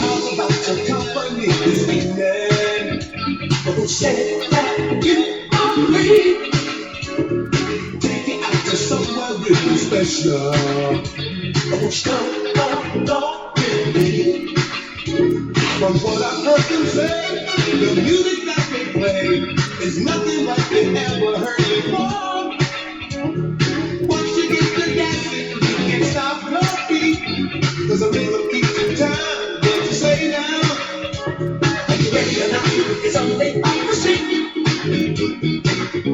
How about your company this evening? Who said that you are free? Take it out to somewhere really special. Who's come with me? From what I've heard them say, the music that they play is nothing like they ever heard before. Once you get to dancing, you can't stop your feet. Cause the rhythm keeps in time. What you say now? Are you ready or not? It's only up the street.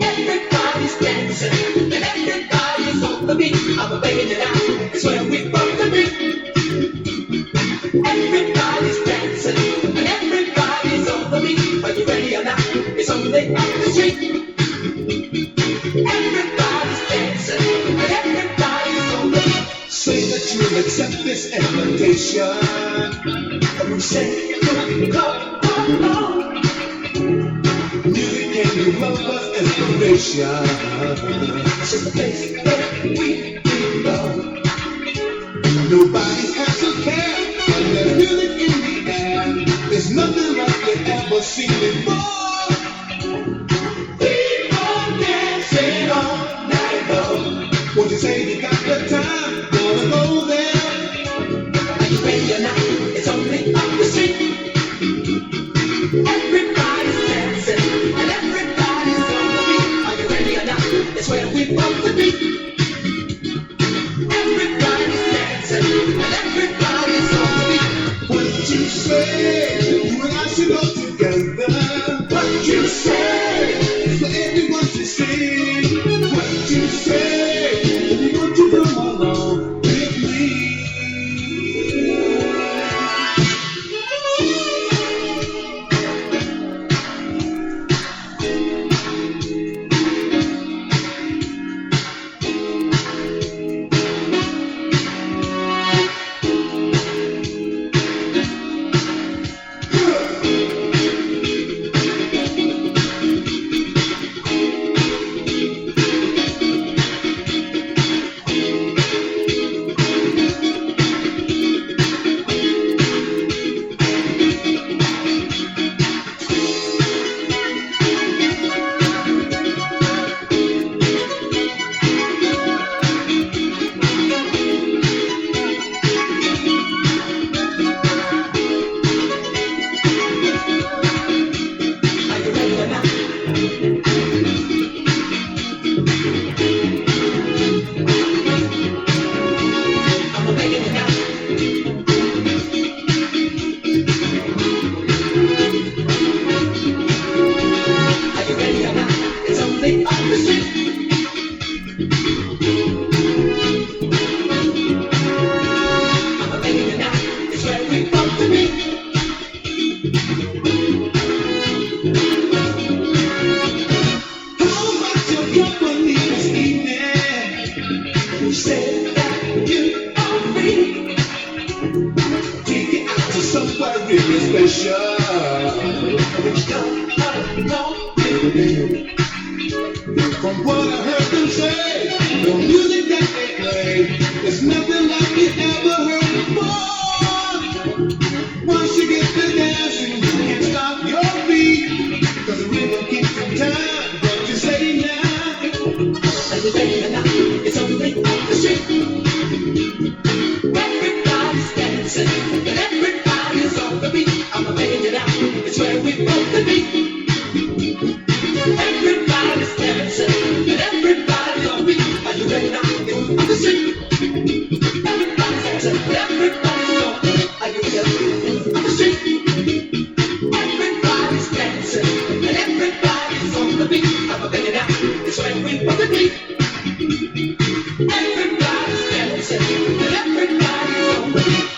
Everybody's dancing and everybody's on the beat. I'm begging it out. It's where we both the beat. Everybody's dancing and everybody's on the beat. Are you ready or not? It's only up the street. Everybody's dancing and everybody's on the beat. Say that you'll accept this invitation. We say come along. Music can give lovers inspiration. This is the place where we belong. Nobody has to care. When there's music in the air, there's nothing like they've ever seen before. People dancing all night long. Won't you say you got the time? Gonna go there. Are you ready or not? It's only up the street. Everybody's dancing and everybody's on the beat. Are you ready or not? It's where we both the beat. Everybody's dancing and everybody's on the beat. What you say? You and I should go together. What you say? It's for everyone to see. What you say? If you want to come along with me. From what I heard them say, the music that they play is nothing like you ever heard before. Once you get to dancing, you can't stop your feet. Cause the rhythm keeps in time. What you say now? Are you ready or not? It's only up the street. Everybody's dancing and everybody's on the beat. I'm making it out. It's where we both the beat. Everybody's dancing and everybody's on beat. Are you ready now? It's on the street. Everybody's dancing and everybody's on beat. Are you ready? It's on the street. Everybody's dancing and everybody's on the beat. I'm making it out. It's where we both the beat. Everybody's dancing and everybody's on the beat.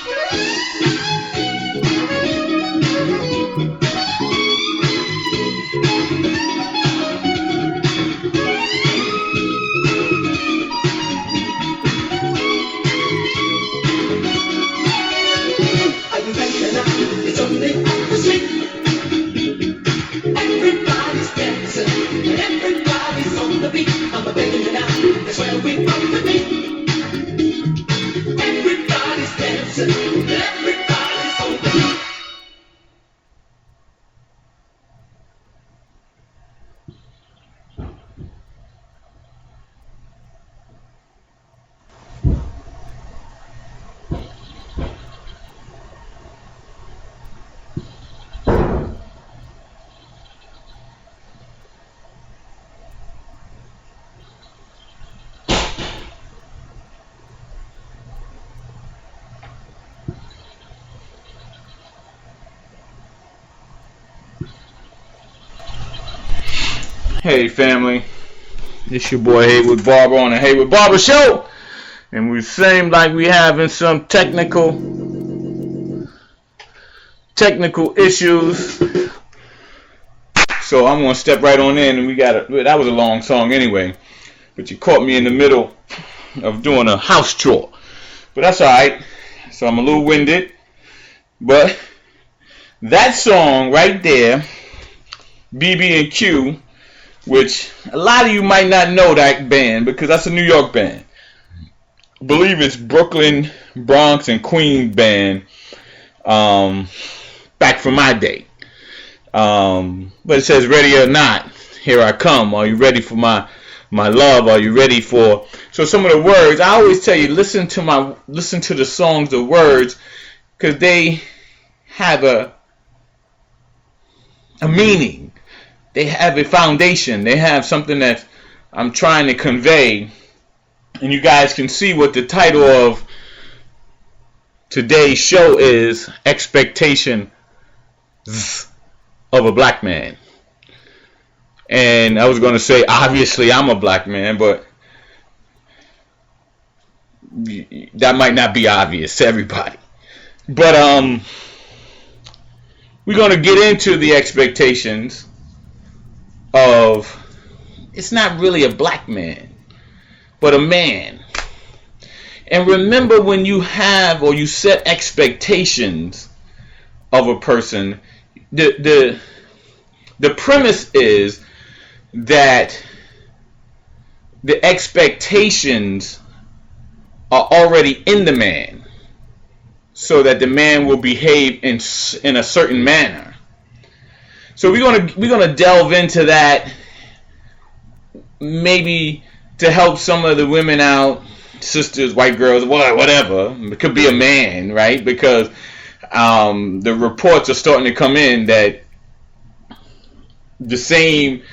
It's only up the street. Everybody's dancing and everybody's on the beat. I'm begging it out. That's where we want to be. Everybody's dancing and everybody's on the beat. Hey family, it's your boy Haywood Barber on the Haywood Barber Show, and we seem like we having some technical issues, so I'm gonna step right on in. And that was a long song anyway, but you caught me in the middle of doing a house chore, but that's alright. So I'm a little winded, but that song right there, BB&Q, which a lot of you might not know that band because that's a New York band. I believe it's Brooklyn, Bronx, and Queens band back from my day. But it says, ready or not, here I come. Are you ready for my love? Are you ready for... So some of the words, I always tell you, listen to the songs, the words, because they have a meaning. They have a foundation. They have something that I'm trying to convey. And you guys can see what the title of today's show is: Xpectations of a Black Man. And I was going to say, obviously, I'm a black man, but that might not be obvious to everybody. But we're going to get into the expectations of, it's not really a black man, but a man. And remember, when you have or you set expectations of a person, the premise is that the expectations are already in the man, so that the man will behave in a certain manner. So we're gonna delve into that, maybe to help some of the women out, sisters, white girls, whatever. It could be a man, right? Because the reports are starting to come in that the same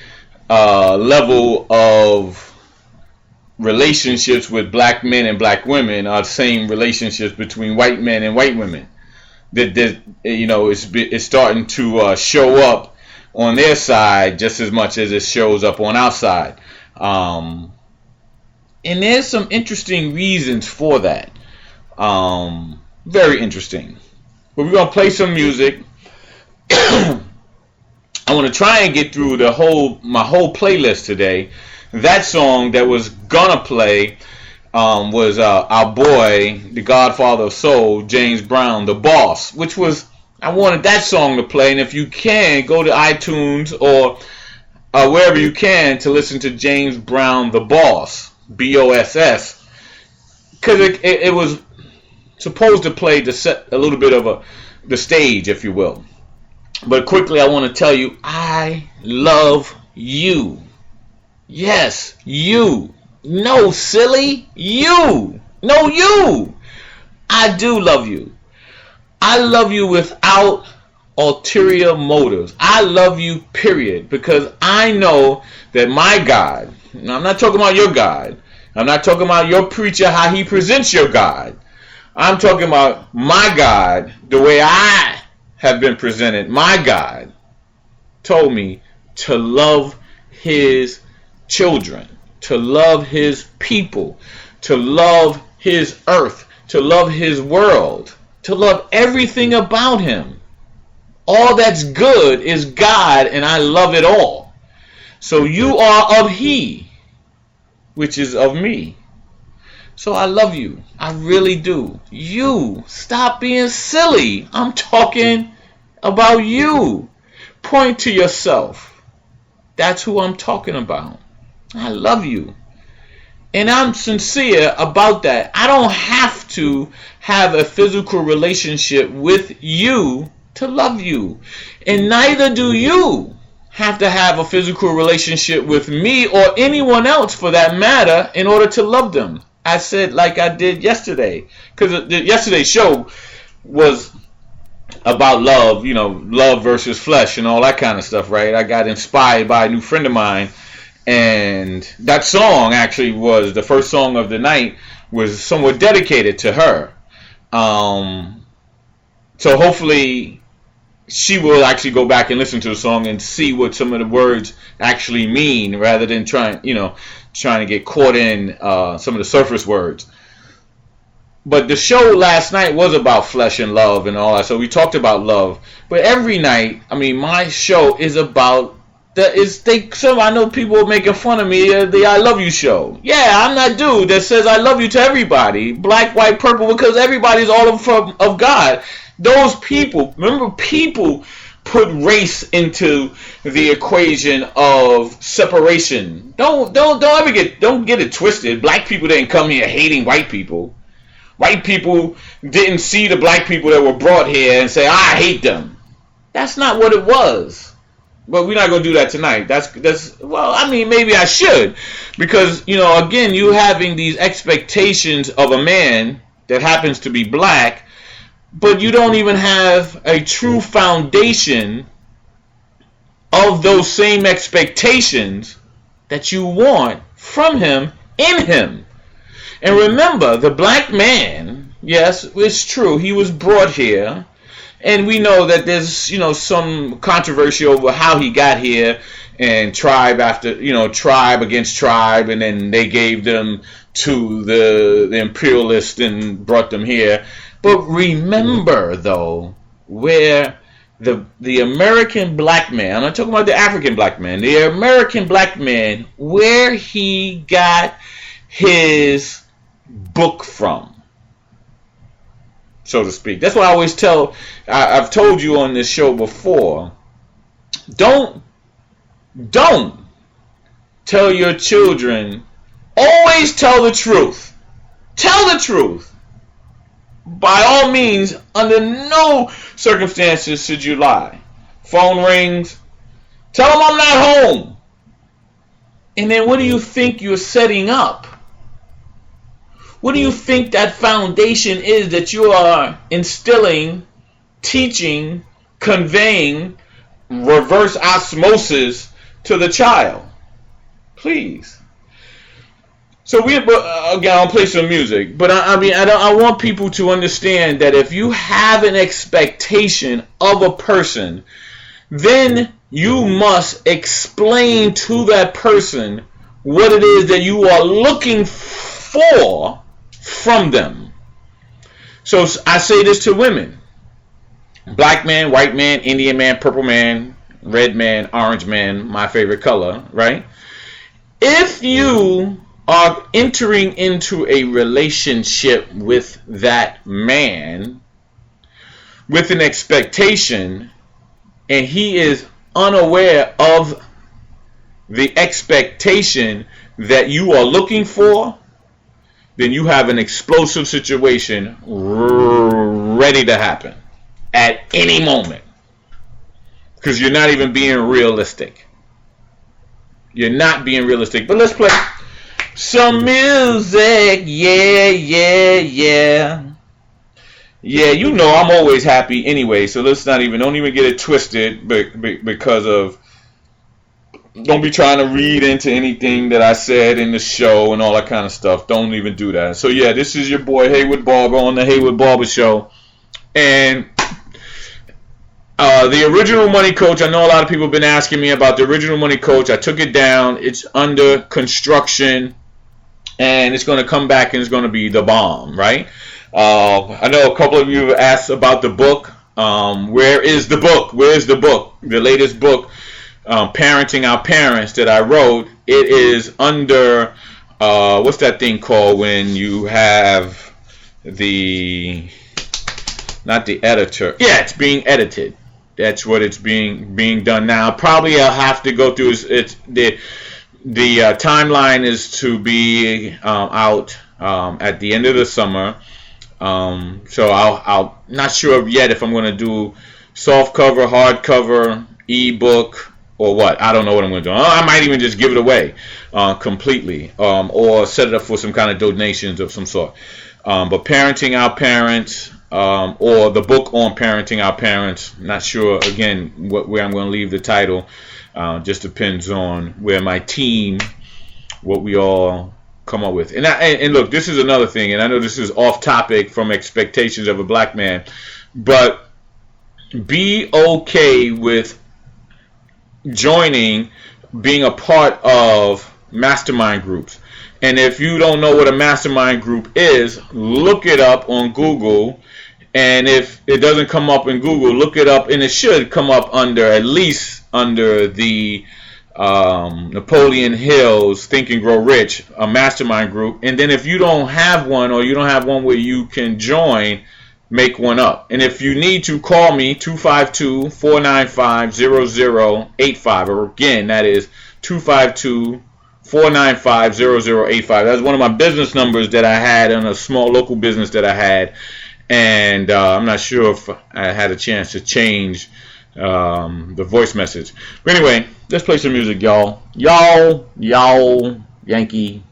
level of relationships with black men and black women are the same relationships between white men and white women. That it's starting to show up on their side just as much as it shows up on our side. And there's some interesting reasons for that. Very interesting. But we're going to play some music. I want to try and get through my whole playlist today. That song that was going to play was our boy, the Godfather of Soul, James Brown, The Boss, which was... I wanted that song to play, and if you can, go to iTunes or wherever you can to listen to James Brown, The Boss, B-O-S-S, because it was supposed to play to set a little bit of the stage, if you will. But quickly, I want to tell you, I love you. Yes, you. No, silly, you. No, you. I do love you. I love you without ulterior motives. I love you, period. Because I know that my God, and I'm not talking about your God, I'm not talking about your preacher, how he presents your God. I'm talking about my God, the way I have been presented. My God told me to love his children, to love his people, to love his earth, to love his world, to love everything about him. All that's good is God, and I love it all. So you are of he, which is of me. So I love you. I really do. You, stop being silly. I'm talking about you. Point to yourself. That's who I'm talking about. I love you. And I'm sincere about that. I don't have to have a physical relationship with you to love you. And neither do you have to have a physical relationship with me or anyone else for that matter in order to love them. I said like I did yesterday. Because yesterday's show was about love, love versus flesh and all that kind of stuff, right? I got inspired by a new friend of mine. And that song actually was the first song of the night, was somewhat dedicated to her. So hopefully she will actually go back and listen to the song and see what some of the words actually mean, rather than trying to get caught in some of the surface words. But the show last night was about flesh and love and all that, so we talked about love. But every night, I mean, my show is about I know people are making fun of me, the I Love You show. Yeah, I'm that dude that says I love you to everybody, black, white, purple, because everybody's all of God. Those people, remember, people put race into the equation of separation. Don't get it twisted. Black people didn't come here hating white people. White people didn't see the black people that were brought here and say, I hate them. That's not what it was. But we're not going to do that tonight. Well, I mean, maybe I should. Because, again, you having these expectations of a man that happens to be black, but you don't even have a true foundation of those same expectations that you want from him in him. And remember, the black man, yes, it's true, he was brought here. And we know that there's, some controversy over how he got here, and tribe against tribe, and then they gave them to the imperialists and brought them here. But remember, though, where the American black man, I'm not talking about the African black man, the American black man, where he got his book from, so to speak. That's what I always tell. I've told you on this show before. Don't tell your children. Always tell the truth. Tell the truth. By all means, under no circumstances should you lie. Phone rings. Tell them I'm not home. And then what do you think you're setting up? What do you think that foundation is that you are instilling, teaching, conveying, reverse osmosis to the child? Please. So I'll play some music, but I want people to understand that if you have an expectation of a person, then you must explain to that person what it is that you are looking for from them. So I say this to women: black man, white man, Indian man, purple man, red man, orange man, my favorite color, right? If you are entering into a relationship with that man with an expectation, and he is unaware of the expectation that you are looking for, then you have an explosive situation ready to happen at any moment. Because you're not even being realistic. You're not being realistic. But let's play some music. Yeah. Yeah, I'm always happy anyway, so don't even get it twisted because of, don't be trying to read into anything that I said in the show and all that kind of stuff. Don't even do that. So yeah, this is your boy Haywood Barber on the Haywood Barber Show. And the original Money Coach, I know a lot of people have been asking me about the original Money Coach. I took it down. It's under construction, and it's going to come back and it's going to be the bomb, right? I know a couple of you have asked about the book. Where is the book? Where's the book? The latest book, Parenting Our Parents, that I wrote. It is under, what's that thing called when you have not the editor. Yeah, it's being edited. That's what it's being done now. Probably I'll have to go through. The timeline is to be out at the end of the summer. So I'll not sure yet if I'm going to do soft cover, hardcover, ebook, or what. I don't know what I'm going to do. I might even just give it away completely, or set it up for some kind of donations of some sort. But Parenting Our Parents, or the book on Parenting Our Parents, not sure again where I'm going to leave the title. Just depends on where my team, what we all come up with. And look, this is another thing, and I know this is off topic from Expectations of a Black Man, but be okay with joining, being a part of mastermind groups. And if you don't know what a mastermind group is, look it up on Google. And if it doesn't come up in Google, look it up, and it should come up under, at least under the Napoleon Hill's Think and Grow Rich, a mastermind group. And then if you don't have one, or you don't have one where you can join, make one up. And if you need to, call me, 252-495-0085. Or again, that is 252-495-0085. That's one of my business numbers that I had in a small local business that I had. And I'm not sure if I had a chance to change the voice message. But anyway, let's play some music, y'all. Y'all, Yankee.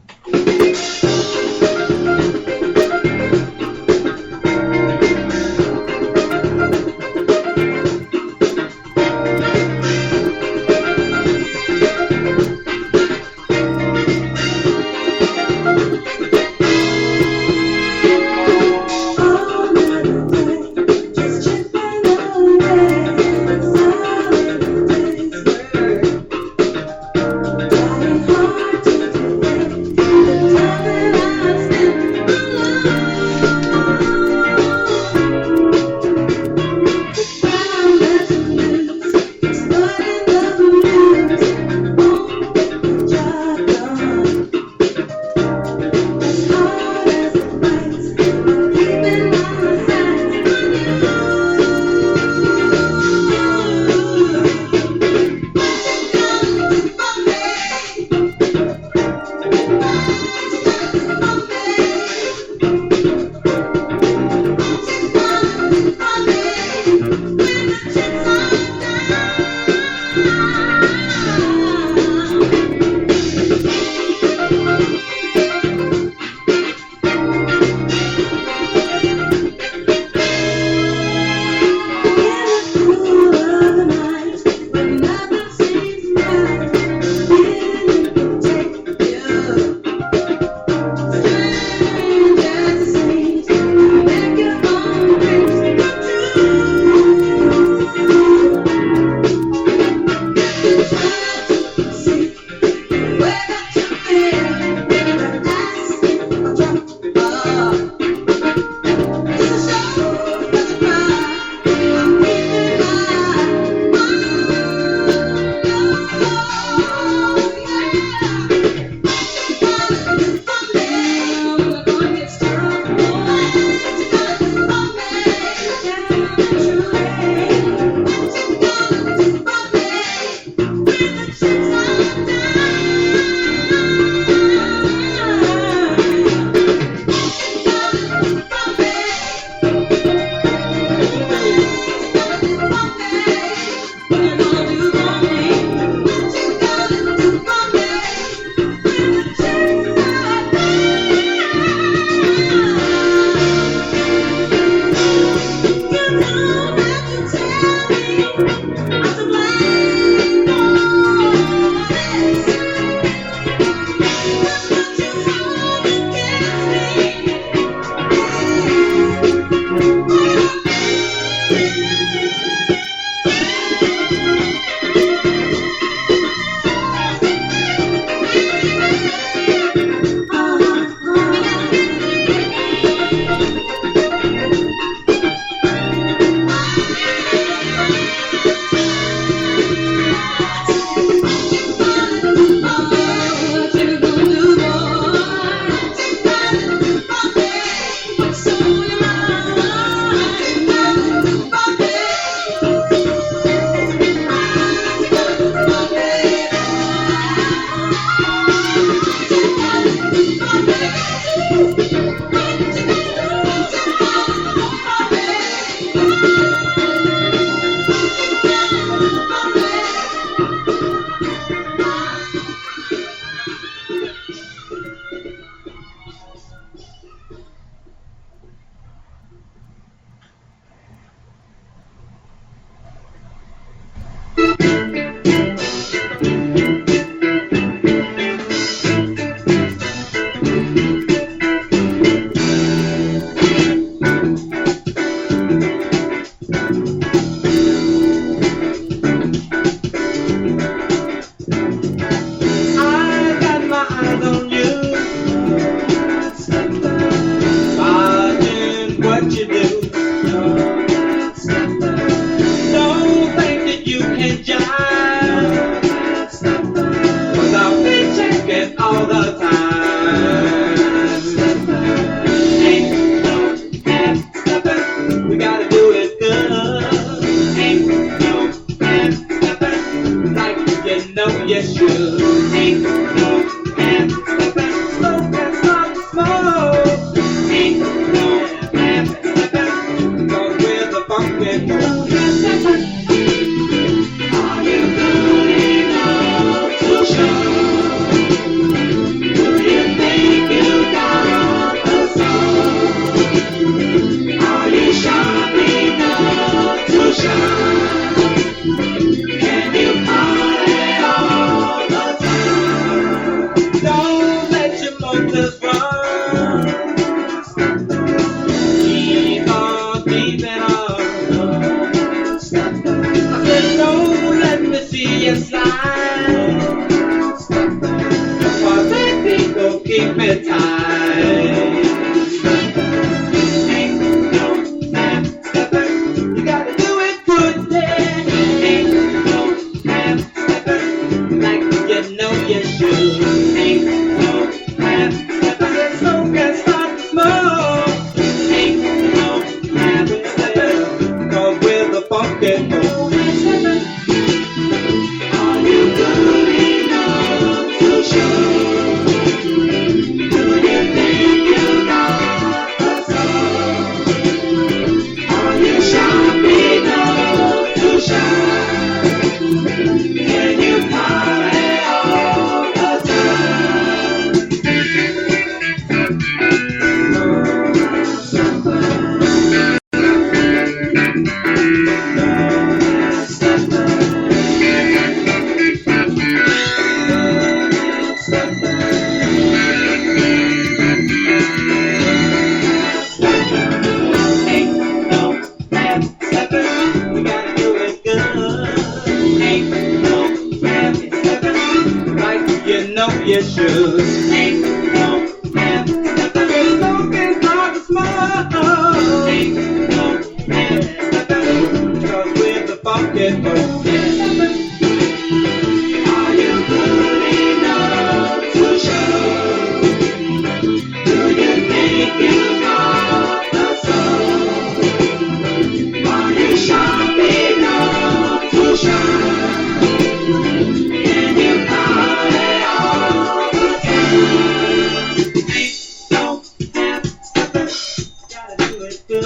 good.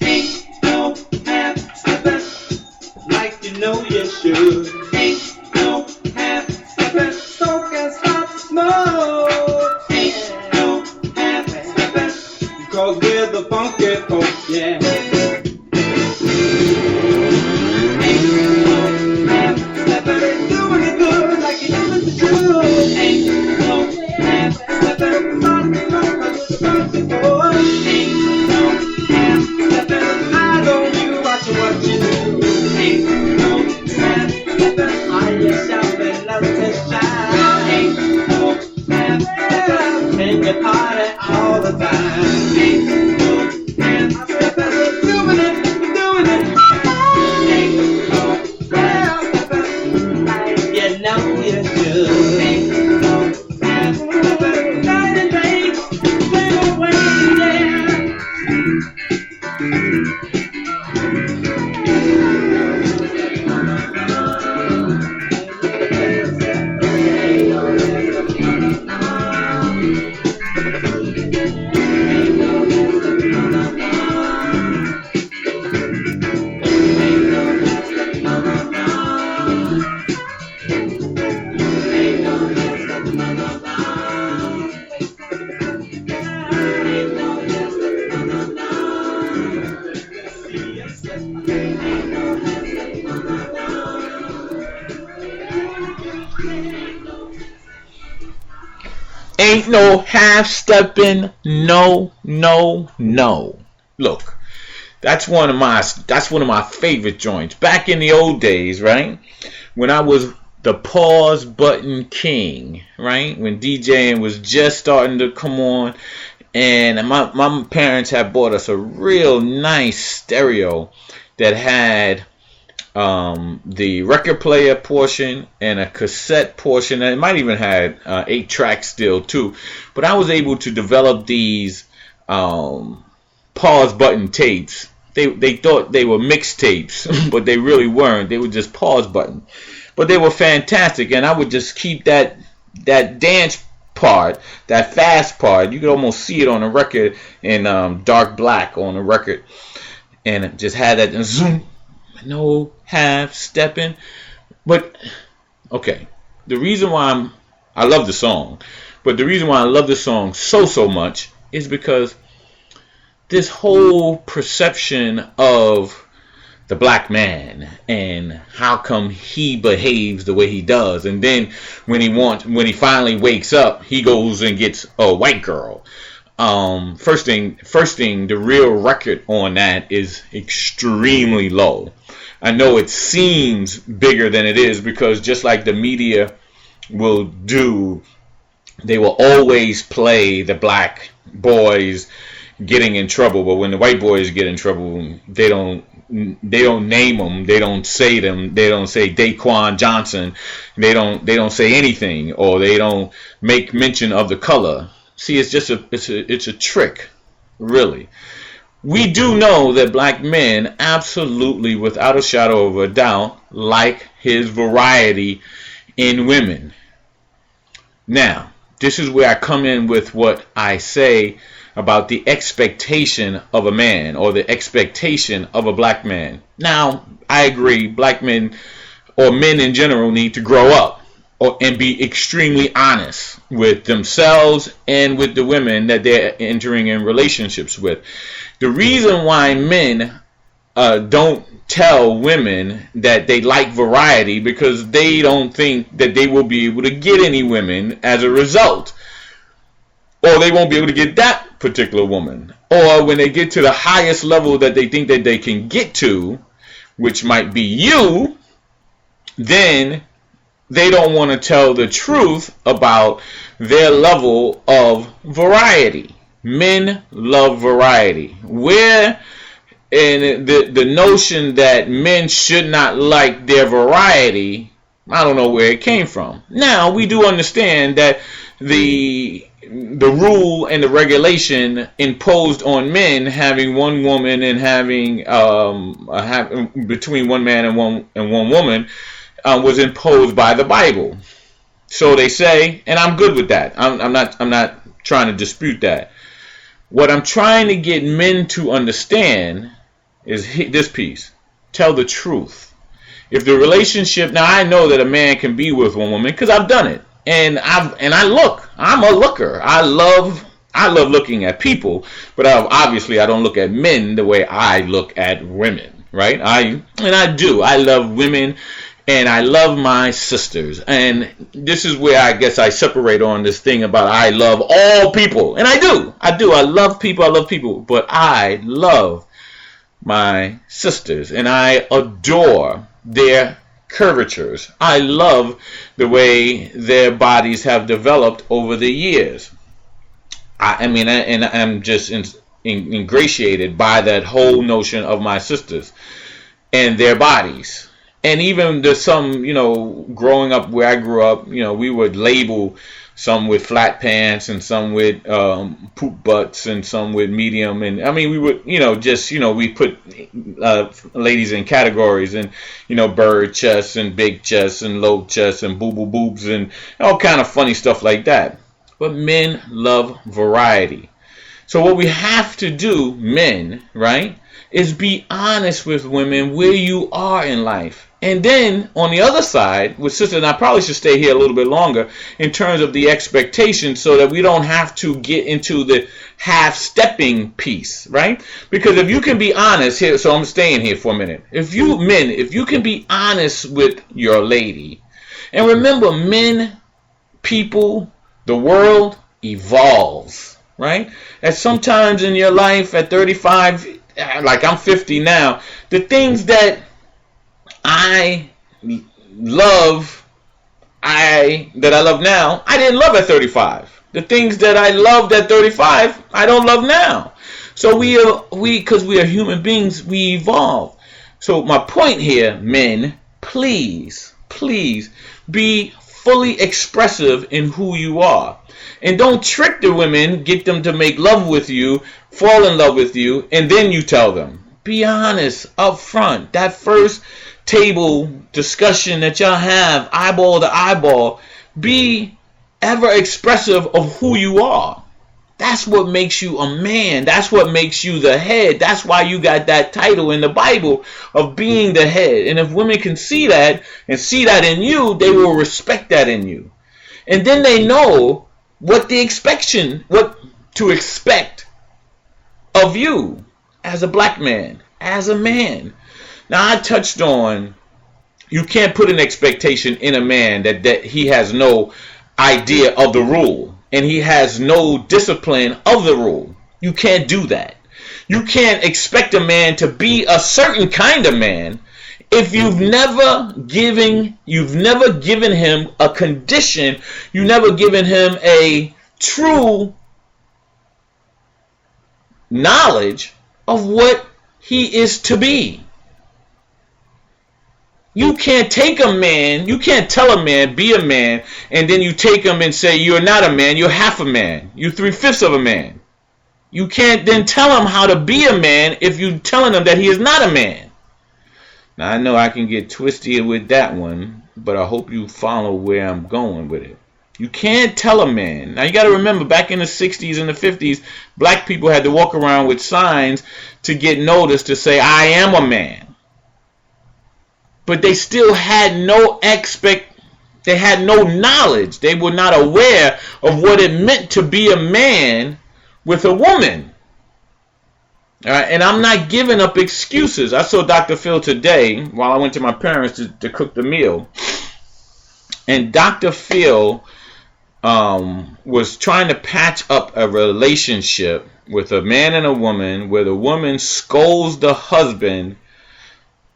Ain't no half stepping like you know you should. Ain't no half stepping, so can stop the smoke. Ain't no half stepping, because we're the funky folks, yeah. All the time. Ain't no half stepping, doing it. Ain't no half stepping, like you know you should. Ain't no half stepping, night and day, play away, yeah. Ain't no half stepping, no. Look, that's one of my favorite joints. Back in the old days, right? When I was the pause button king, right? When DJing was just starting to come on, and my parents had bought us a real nice stereo that had the record player portion and a cassette portion, and it might even had 8 tracks still too. But I was able to develop these pause button tapes. They thought they were mixtapes, but they really weren't. They were just pause button. But they were fantastic, and I would just keep that dance part, that fast part. You could almost see it on the record in dark black on the record, and it just had that zoom. No half stepping. But okay, the reason why I love the song, but the reason why I love the song so much is because this whole perception of the black man and how come he behaves the way he does, and then when he finally wakes up, he goes and gets a white girl. First thing, the real record on that is extremely low. I know it seems bigger than it is, because just like the media will do, they will always play the black boys getting in trouble, but when the white boys get in trouble, they don't name them, they don't say them, they don't say Daquan Johnson, they don't say anything, or they don't make mention of the color. See, it's just it's a trick, really. We do know that black men absolutely, without a shadow of a doubt, like his variety in women. Now, this is where I come in with what I say about the expectation of a man, or the expectation of a black man. Now, I agree, black men, or men in general, need to grow up and be extremely honest with themselves and with the women that they're entering in relationships with. The reason why men don't tell women that they like variety, because they don't think that they will be able to get any women as a result, or they won't be able to get that particular woman, or when they get to the highest level that they think that they can get to, which might be you, then they don't want to tell the truth about their level of variety. Men love variety. Where in the notion that men should not like their variety, I don't know where it came from. Now, we do understand that the rule and the regulation imposed on men having one woman and having between one man and one woman was imposed by the Bible. So they say, and I'm good with that. I'm not trying to dispute that. What I'm trying to get men to understand is this piece. Tell the truth. If the relationship, now I know that a man can be with one woman because I've done it, and I'm a looker. I love looking at people, but obviously I don't look at men the way I look at women, right? I love women, and I love my sisters, and this is where I guess I separate on this thing about I love all people, and I do. I love people, but I love my sisters, and I adore their curvatures. I love the way their bodies have developed over the years. I'm just ingratiated by that whole notion of my sisters and their bodies. And even there's some, growing up where I grew up, we would label some with flat pants and some with poop butts and some with medium. And we would, we put ladies in categories and, bird chests and big chests and low chests and boo-boo boobs and all kind of funny stuff like that. But men love variety. So what we have to do, men, right, is be honest with women where you are in life. And then on the other side, with sisters, and I probably should stay here a little bit longer in terms of the expectations so that we don't have to get into the half-stepping piece, right? Because if you can be honest here, so I'm staying here for a minute. If you can be honest with your lady, and remember, men, people, the world evolves, right? And sometimes in your life at 35, like I'm 50 now, the things that I love now, I didn't love at 35. The things that I loved at 35, I don't love now. So because we are human beings, we evolve. So my point here, men, please be fully expressive in who you are. And don't trick the women, get them to make love with you, fall in love with you, and then you tell them. Be honest up front. That first table discussion that y'all have, eyeball to eyeball, be ever expressive of who you are. That's what makes you a man. That's what makes you the head. That's why you got that title in the Bible of being the head. And if women can see that and see that in you, they will respect that in you. And then they know what to expect of you as a black man, as a man. Now, I touched on you can't put an expectation in a man that he has no idea of the rule and he has no discipline of the rule. You can't do that. You can't expect a man to be a certain kind of man if you've never given him a condition, you've never given him a true knowledge of what he is to be. You can't take a man, you can't tell a man, be a man, and then you take him and say, you're not a man, you're half a man, you're 3/5 of a man. You can't then tell him how to be a man if you're telling him that he is not a man. Now, I know I can get twisty with that one, but I hope you follow where I'm going with it. You can't tell a man. Now, you got to remember, back in the 60s and the 50s, black people had to walk around with signs to get noticed to say, I am a man. But they still had they had no knowledge. They were not aware of what it meant to be a man with a woman. All right, and I'm not giving up excuses. I saw Dr. Phil today while I went to my parents to cook the meal. And Dr. Phil was trying to patch up a relationship with a man and a woman where the woman scolds the husband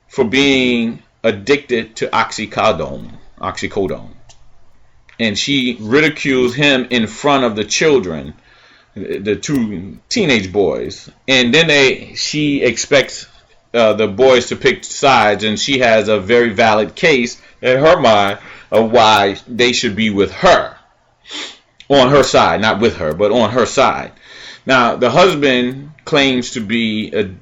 for being addicted to oxycodone. And she ridicules him in front of the children, the two teenage boys. And then she expects the boys to pick sides, and she has a very valid case in her mind of why they should be with her. On her side, not with her, but on her side. Now, the husband claims to be, he's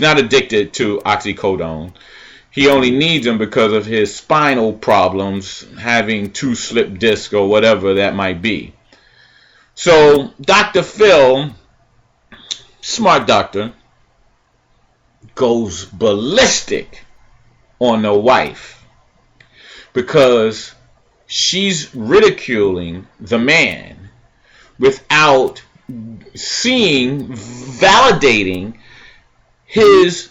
not addicted to oxycodone. He only needs them because of his spinal problems, having 2 slip discs or whatever that might be. So Dr. Phil, smart doctor, goes ballistic on the wife because she's ridiculing the man without validating his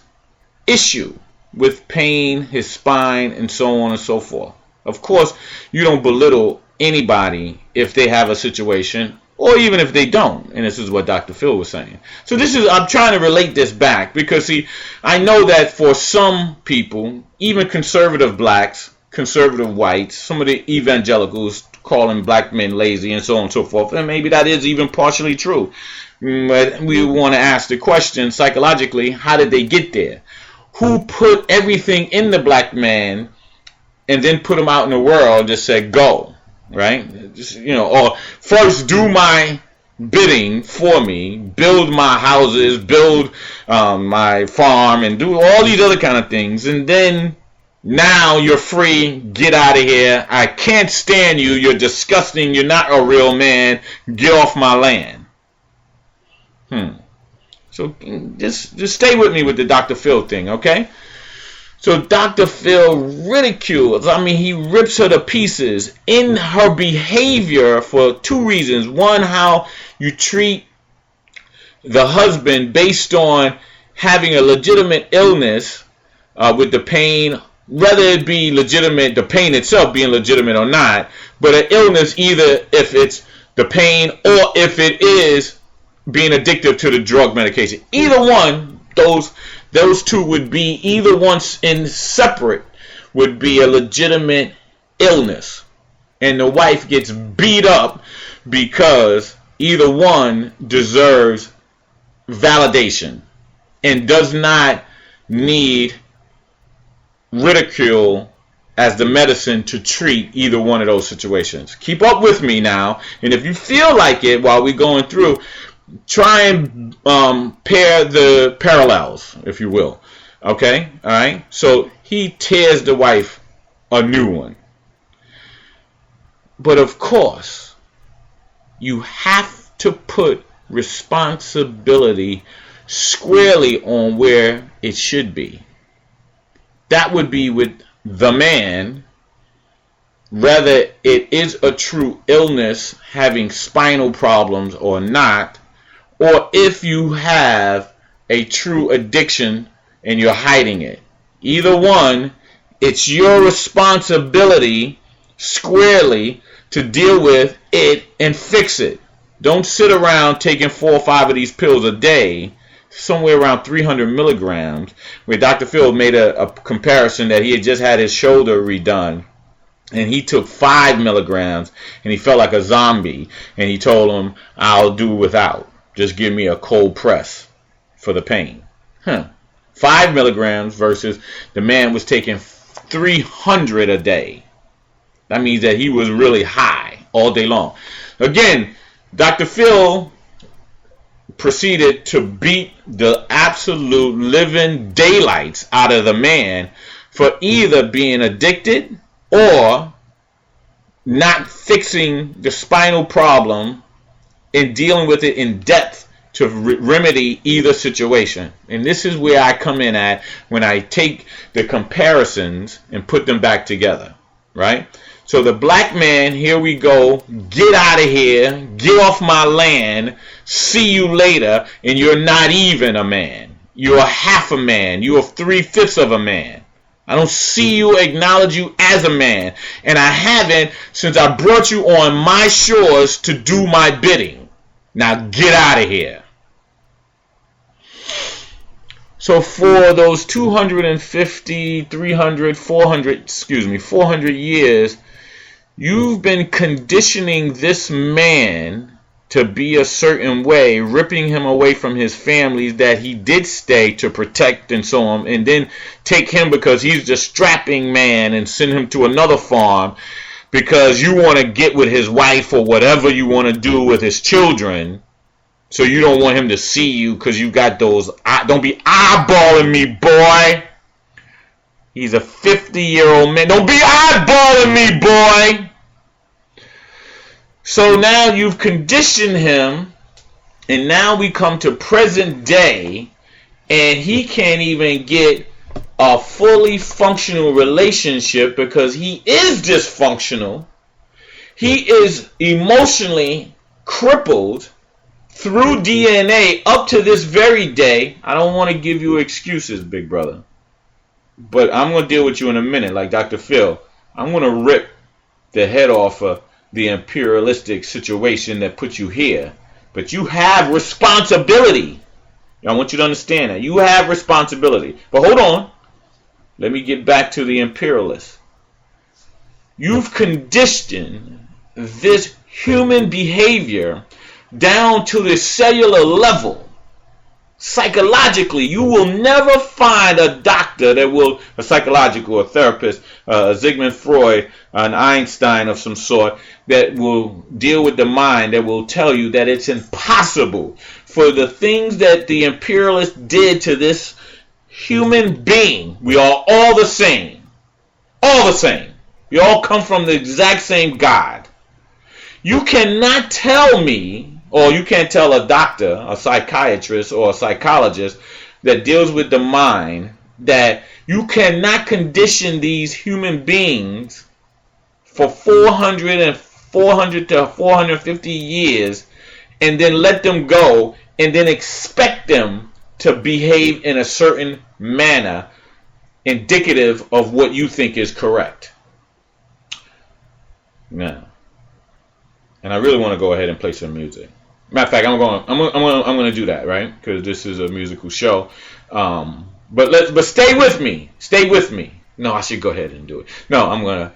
issue with pain, his spine, and so on and so forth. Of course, you don't belittle anybody if they have a situation, or even if they don't. And this is what Dr. Phil was saying. So I'm trying to relate this back because, see, I know that for some people, even conservative blacks, conservative whites, some of the evangelicals calling black men lazy and so on and so forth, and maybe that is even partially true. But we want to ask the question psychologically, how did they get there? Who put everything in the black man and then put him out in the world and just said, go, right? Just, or first do my bidding for me, build my houses, build my farm, and do all these other kind of things, and then now you're free, get out of here, I can't stand you, you're disgusting, you're not a real man, get off my land. So just stay with me with the Dr. Phil thing, okay? So Dr. Phil ridicules, he rips her to pieces in her behavior for two reasons. One, how you treat the husband based on having a legitimate illness with the pain, whether it be legitimate, the pain itself being legitimate or not, but an illness either if it's the pain or if it is being addicted to the drug medication. Either one, those two would be, either once in separate, would be a legitimate illness. And the wife gets beat up because either one deserves validation and does not need ridicule as the medicine to treat either one of those situations. Keep up with me now, and if you feel like it while we're going through, try and pair the parallels, if you will. Okay? All right? So he tears the wife a new one. But of course, you have to put responsibility squarely on where it should be. That would be with the man, whether it is a true illness, having spinal problems or not, or if you have a true addiction and you're hiding it. Either one, it's your responsibility squarely to deal with it and fix it. Don't sit around taking 4 or 5 of these pills a day, somewhere around 300 milligrams, where Dr. Phil made a comparison that he had just had his shoulder redone, and he took 5 milligrams, and he felt like a zombie, and he told him, I'll do without. Just give me a cold press for the pain. 5 milligrams versus the man was taking 300 a day. That means that he was really high all day long. Again, Dr. Phil proceeded to beat the absolute living daylights out of the man for either being addicted or not fixing the spinal problem and dealing with it in depth to remedy either situation. And this is where I come in at when I take the comparisons and put them back together, right? So the black man, here we go, get out of here, get off my land, see you later, and you're not even a man. You're half a man. You're 3/5 of a man. I don't see you, acknowledge you as a man. And I haven't since I brought you on my shores to do my bidding. Now get out of here. So for those 250, 300, 400 years, you've been conditioning this man to be a certain way, ripping him away from his family that he did stay to protect and so on, and then take him because he's the strapping man and send him to another farm because you want to get with his wife or whatever you want to do with his children. So you don't want him to see you because you got those, don't be eyeballing me, boy. He's a 50-year-old man. Don't be eyeballing me, boy. So now you've conditioned him, and now we come to present day, and he can't even get a fully functional relationship because he is dysfunctional. He is emotionally crippled through DNA up to this very day. I don't want to give you excuses, big brother, but I'm going to deal with you in a minute. Like Dr. Phil, I'm going to rip the head off of the imperialistic situation that put you here. But you have responsibility. I want you to understand that. You have responsibility. But hold on. Let me get back to the imperialists. You've conditioned this human behavior down to the cellular level. Psychologically, you will never find a doctor that will, a psychological, a therapist, Sigmund Freud, an Einstein of some sort, that will deal with the mind, that will tell you that it's impossible for the things that the imperialists did to this human being. We are all the same. All the same. We all come from the exact same God. You cannot tell me, or you can't tell a doctor, a psychiatrist, or a psychologist that deals with the mind that you cannot condition these human beings for 400 to 450 years and then let them go and then expect them to behave in a certain manner indicative of what you think is correct. Now, and I really want to go ahead and play some music. Matter of fact, I'm going to do that, right? Because this is a musical show. But stay with me. Stay with me. No, I should go ahead and do it. No, I'm going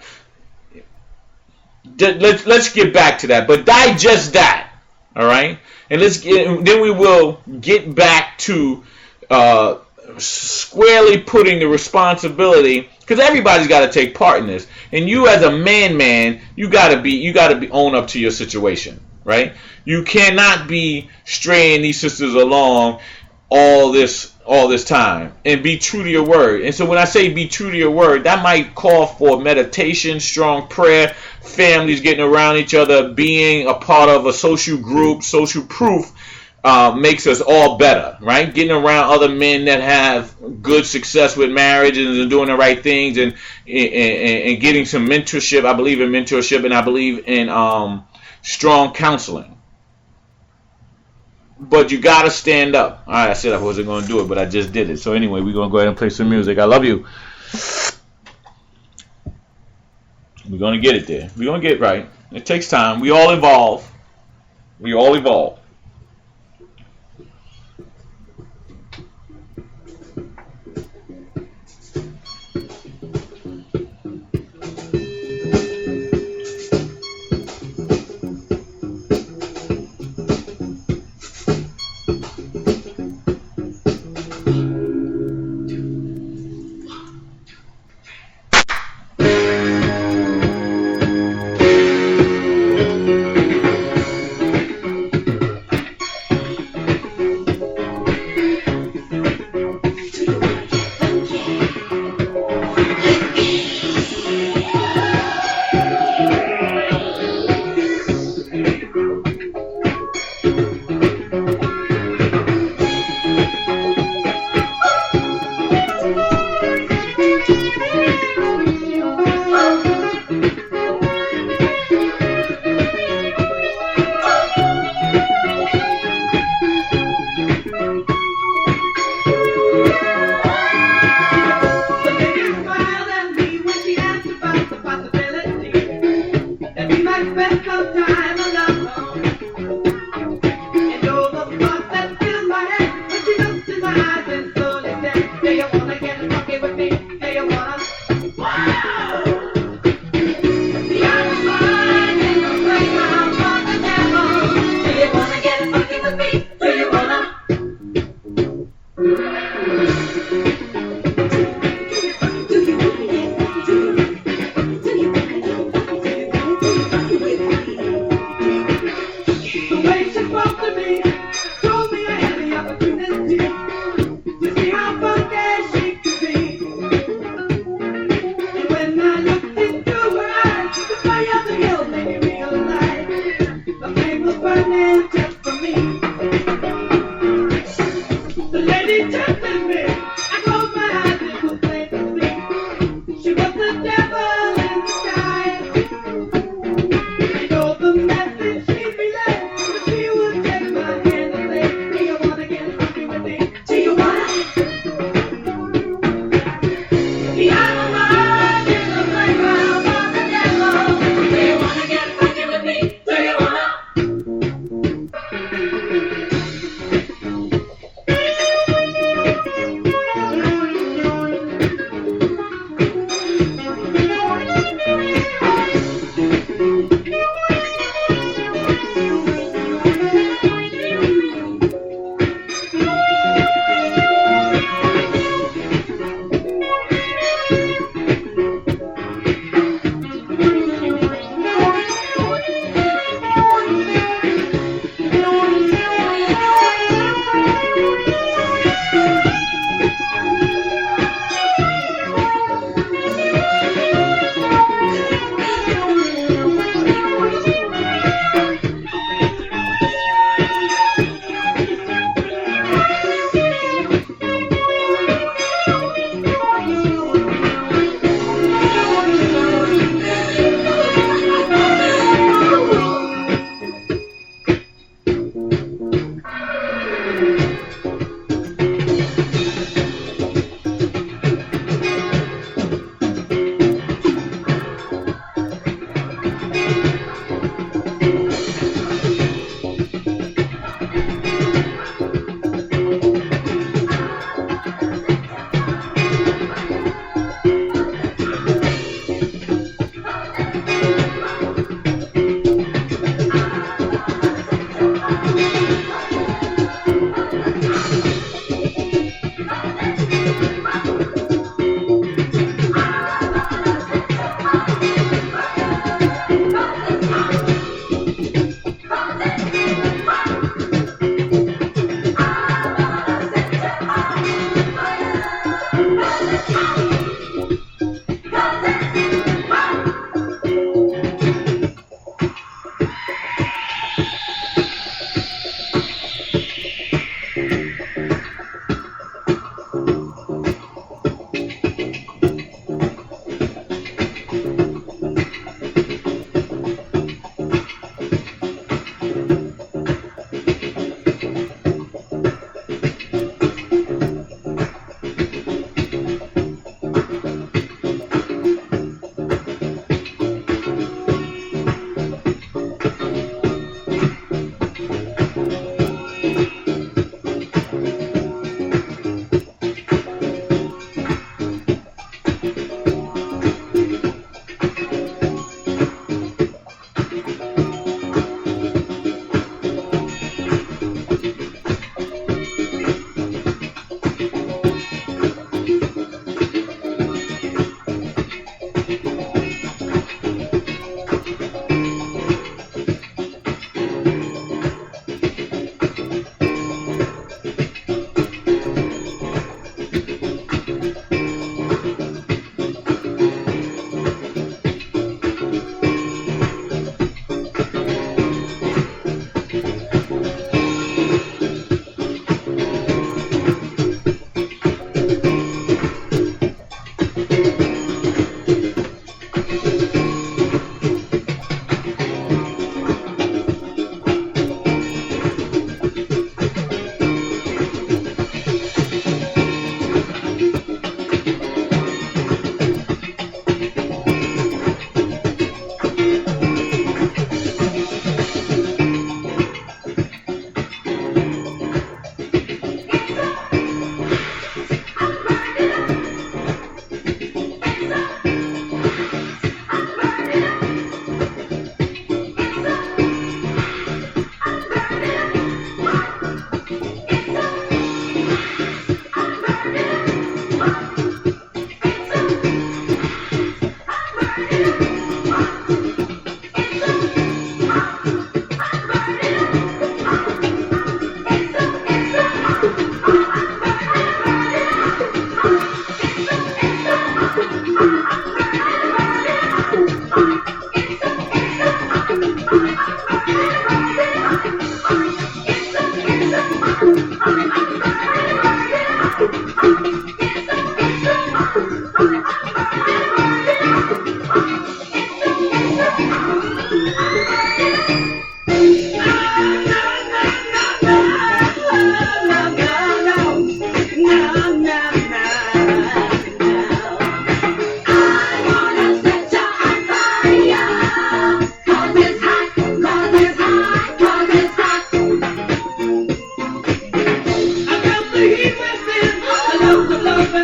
to. Let's get back to that. But digest that, all right? And then we will get back to squarely putting the responsibility, because everybody's got to take part in this. And you, as a man, you got to be own up to your situation, right? You cannot be straying these sisters along all this time, and be true to your word. And so when I say be true to your word, that might call for meditation, strong prayer, families getting around each other, being a part of a social group. Social proof makes us all better, right? Getting around other men that have good success with marriages and doing the right things, and getting some mentorship. I believe in mentorship, and I believe in strong counseling. But you got to stand up. All right, I said I wasn't going to do it, but I just did it. So anyway, we're going to go ahead and play some music. I love you. We're going to get it there. We're going to get it right. It takes time. We all evolve. We all evolve.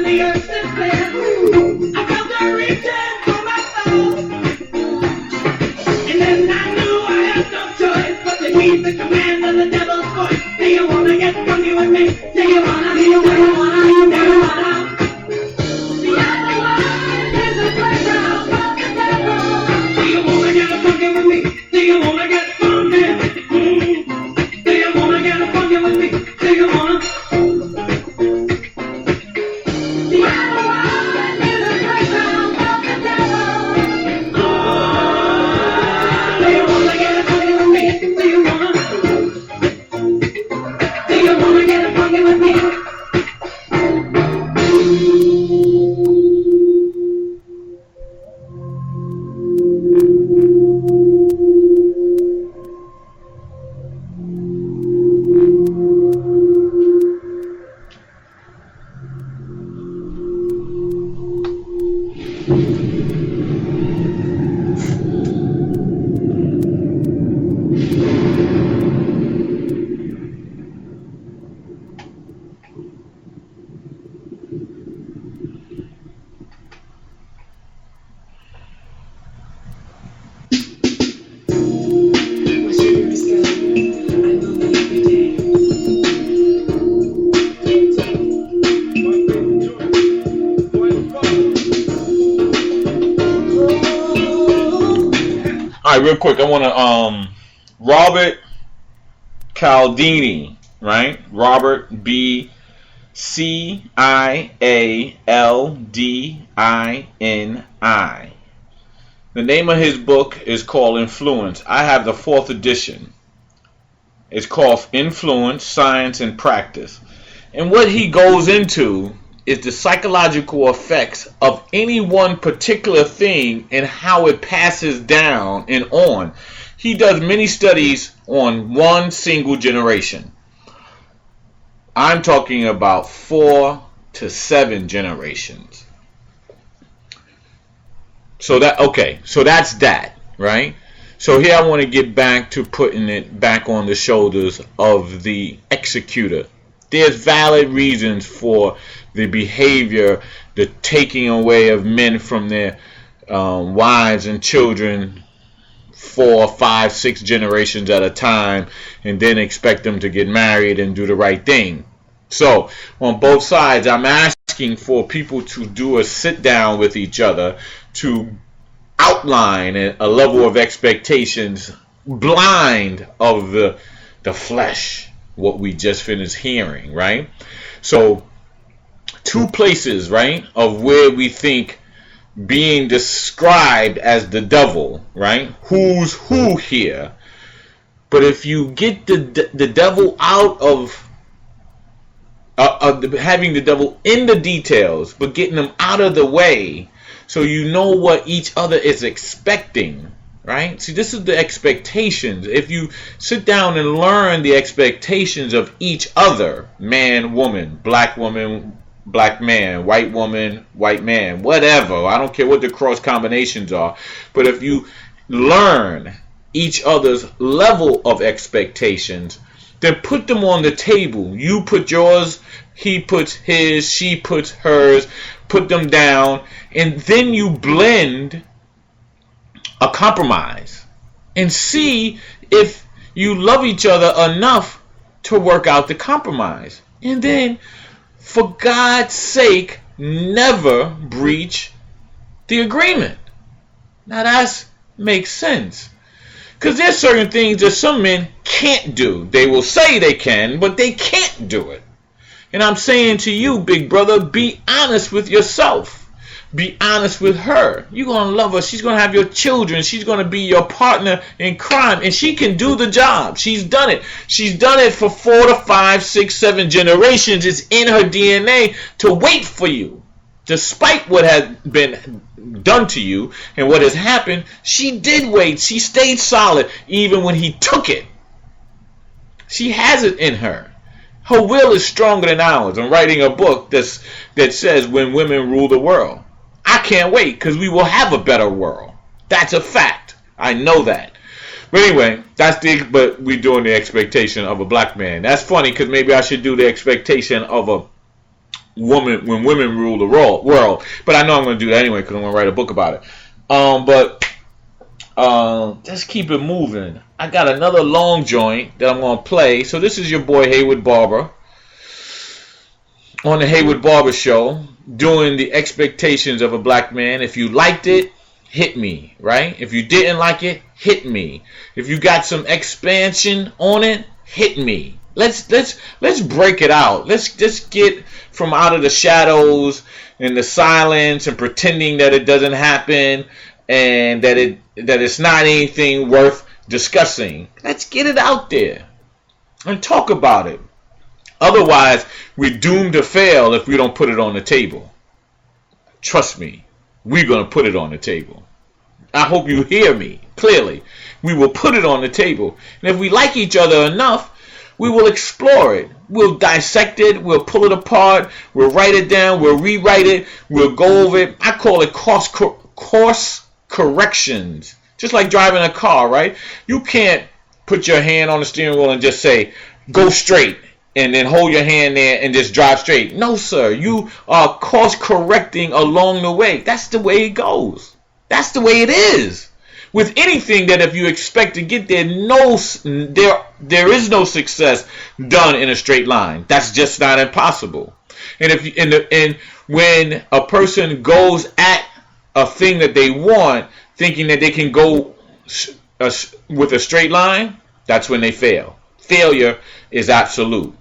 and the earth is clear. I felt the reaching for my soul. And then I knew I had no choice but to heed the command of the devil's voice. Do you wanna get funky with me? Do you wanna? Do you wanna? Do you wanna? The other world is a playground for the devil. Do you wanna get funky with me? Do you wanna get funky? Do you wanna get funky with me? Do you wanna? The other world is a playground for the devil. Do you wanna get funky with me? Do you wanna? Do you wanna get funky with me? All right, real quick, I want to Robert Cialdini, right? Robert Cialdini. The name of his book is called Influence. I have the 4th edition. It's called Influence, Science, and Practice. And what he goes into is the psychological effects of any one particular thing and how it passes down and on. He does many studies on one single generation. I'm talking about 4 to 7 generations. So that's that, right? So here I want to get back to putting it back on the shoulders of the executor. There's valid reasons for the behavior, the taking away of men from their wives and children 4, 5, 6 generations at a time, and then expect them to get married and do the right thing. So on both sides, I'm asking for people to do a sit down with each other to outline a level of expectations blind of the flesh, what we just finished hearing, right? So 2 places, right, of where we think being described as the devil, right? Who's who here? But if you get the devil out of having the devil in the details, but getting them out of the way, so you know what each other is expecting, right? See, this is the expectations. If you sit down and learn the expectations of each other, man, woman, black man, white woman, white man, whatever. I don't care what the cross combinations are. But if you learn each other's level of expectations, then put them on the table. You put yours, he puts his, she puts hers, put them down, and then you blend a compromise and see if you love each other enough to work out the compromise. And then, for God's sake, never breach the agreement. Now that makes sense. Because there's certain things that some men can't do. They will say they can, but they can't do it. And I'm saying to you, big brother, be honest with yourself. Be honest with her. You're going to love her. She's going to have your children. She's going to be your partner in crime. And she can do the job. She's done it. She's done it for 4 to 5, 6, 7 generations. It's in her DNA to wait for you. Despite what has been done to you and what has happened, she did wait. She stayed solid even when he took it. She has it in her. Her will is stronger than ours. I'm writing a book that says When Women Rule the World. I can't wait because we will have a better world. That's a fact. I know that. But anyway, but we're doing the expectation of a black man. That's funny because maybe I should do the expectation of women rule the world. But I know I'm going to do that anyway because I'm going to write a book about it. But let's keep it moving. I got another long joint that I'm going to play. So this is your boy Haywood Barber on the Haywood Barber Show, doing the Xpectations of a Black Man. If you liked it, hit me, right? If you didn't like it, hit me. If you got some expansion on it, hit me. Let's break it out. Let's just get from out of the shadows and the silence and pretending that it doesn't happen and that it's not anything worth discussing. Let's get it out there and talk about it. Otherwise, we're doomed to fail if we don't put it on the table. Trust me, we're going to put it on the table. I hope you hear me clearly. We will put it on the table. And if we like each other enough, we will explore it. We'll dissect it. We'll pull it apart. We'll write it down. We'll rewrite it. We'll go over it. I call it course corrections. Just like driving a car, right? You can't put your hand on the steering wheel and just say, go straight, and then hold your hand there and just drive straight. No, sir. You are course correcting along the way. That's the way it goes. That's the way it is. With anything that if you expect to get there, there is no success done in a straight line. That's just not impossible. And when a person goes at a thing that they want, thinking that they can go with a straight line, that's when they fail. Failure is absolute.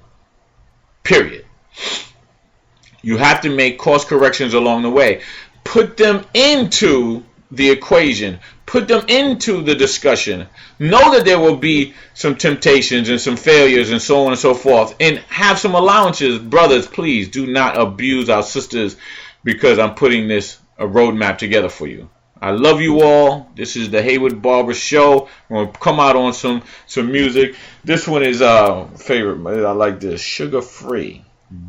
Period. You have to make course corrections along the way. Put them into the equation. Put them into the discussion. Know that there will be some temptations and some failures and so on and so forth. And have some allowances. Brothers, please do not abuse our sisters because I'm putting a roadmap together for you. I love you all. This is the Haywood Barber Show. I'm going to come out on some music. This one is favorite. I like this. Sugar Free.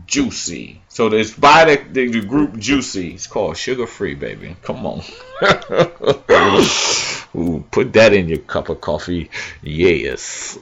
Juicy. So it's by the group Juicy. It's called Sugar Free, baby. Come on. Ooh, put that in your cup of coffee. Yes.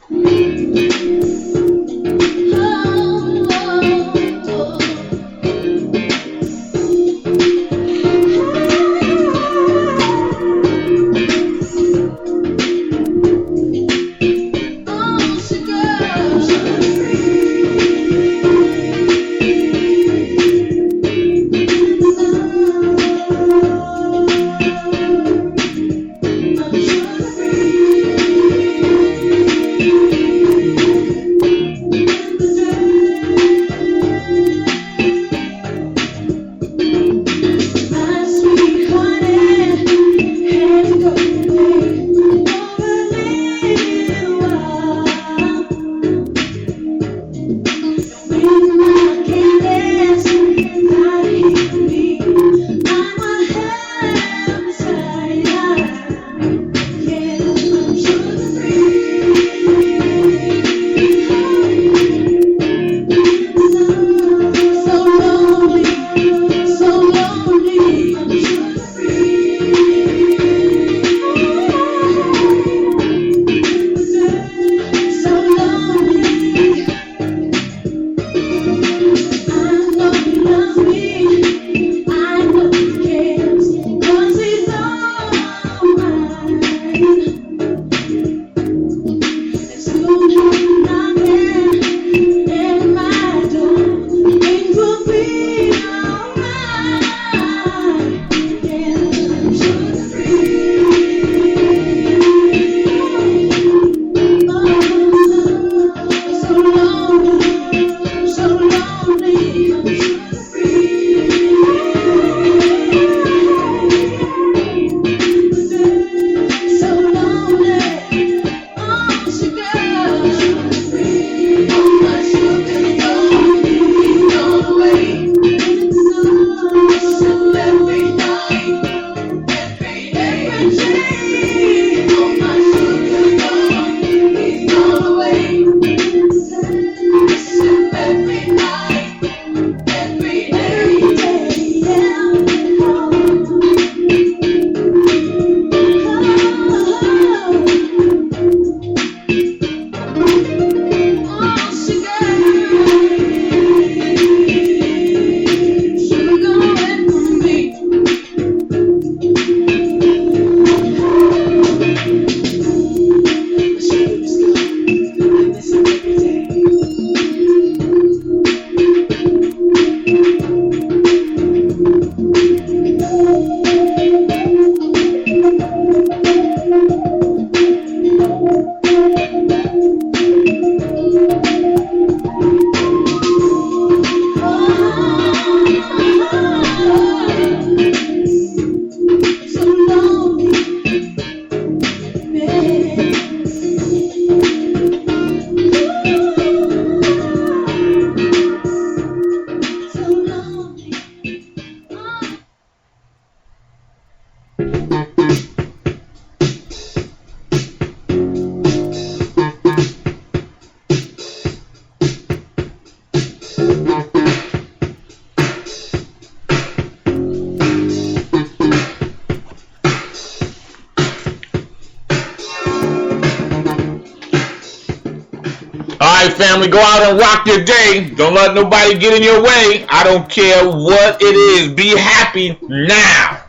right, family, go out and rock your day. Don't let nobody get in your way. I don't care what it is. Be happy now.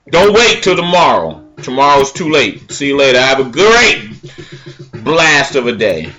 Don't wait till tomorrow. Tomorrow's too late. See you later. Have a great blast of a day.